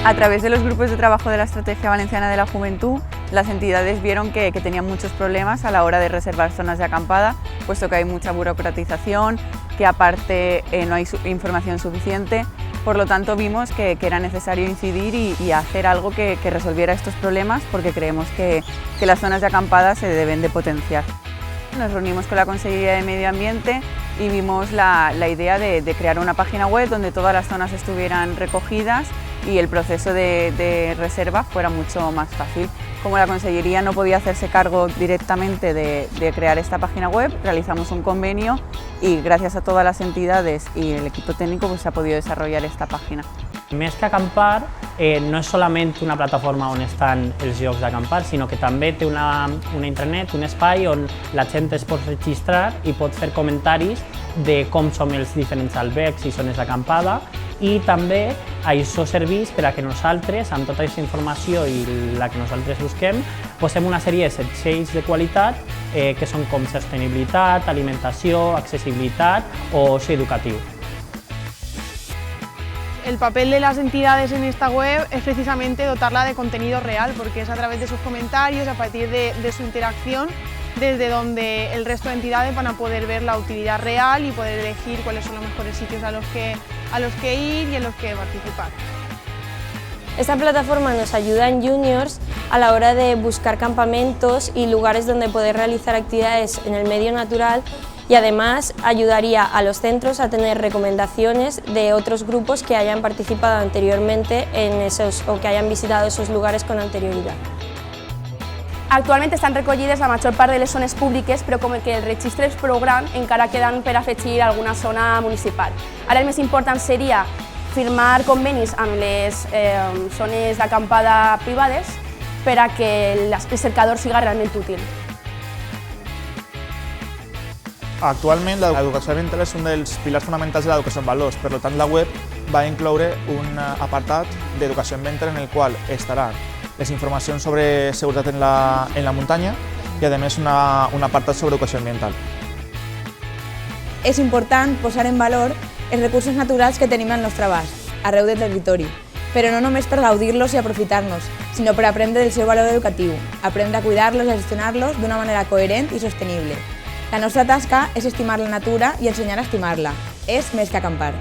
A través de los grupos de trabajo de la Estrategia Valenciana de la Juventud, las entidades vieron que tenían muchos problemas a la hora de reservar zonas de acampada, puesto que hay mucha burocratización, que aparte no hay información suficiente. Por lo tanto, vimos que era necesario incidir y hacer algo que resolviera estos problemas, porque creemos que las zonas de acampada se deben de potenciar. Nos reunimos con la Consellería de Medio Ambiente y vimos la idea de crear una página web donde todas las zonas estuvieran recogidas y el proceso de reserva fuera mucho más fácil. Como la Consellería no podía hacerse cargo directamente de crear esta página web, realizamos un convenio y gracias a todas las entidades y el equipo técnico pues, se ha podido desarrollar esta página. Més que acampar, no és solament una plataforma on estan els llocs d'acampar, sinó que també té una intranet, un espai on la gent es pot registrar i pot fer comentaris de com són els diferents albergs i zones d'acampada, i també això serveix per a que nosaltres, amb tota aquesta informació i la que nosaltres busquem, posem una sèrie de setgells de qualitat que són com sostenibilitat, alimentació, accessibilitat o oci educatiu. El papel de las entidades en esta web es precisamente dotarla de contenido real, porque es a través de sus comentarios, a partir de su interacción, desde donde el resto de entidades van a poder ver la utilidad real y poder elegir cuáles son los mejores sitios a los que ir y en los que participar. Esta plataforma nos ayuda en juniors a la hora de buscar campamentos y lugares donde poder realizar actividades en el medio natural, y además ayudaría a los centros a tener recomendaciones de otros grupos que hayan participado anteriormente en esos o que hayan visitado esos lugares con anterioridad. Actualment estan recollides la major part de les zones públiques, però com que el registre és prou gran, encara queden per afegir alguna zona municipal. Ara el més important seria firmar convenis amb les zones d'acampada privades per a que el cercador siga realment útil. Actualment, l'educació ambiental és un dels pilars fonamentals de l'educació en valors. Per tant, la web va incloure un apartat d'educació ambiental en el qual estaran les informacions sobre seguretat en la muntanya i, a més, un apartat sobre educació ambiental. És important posar en valor els recursos naturals que tenim al nostre abast, arreu del territori, però no només per gaudir-los i aprofitar-nos, sinó per aprendre del seu valor educatiu, aprendre a cuidar-los i a gestionar-los d'una manera coherent i sostenible. La nostra tasca és estimar la natura i ensenyar a estimar-la. És més que acampar.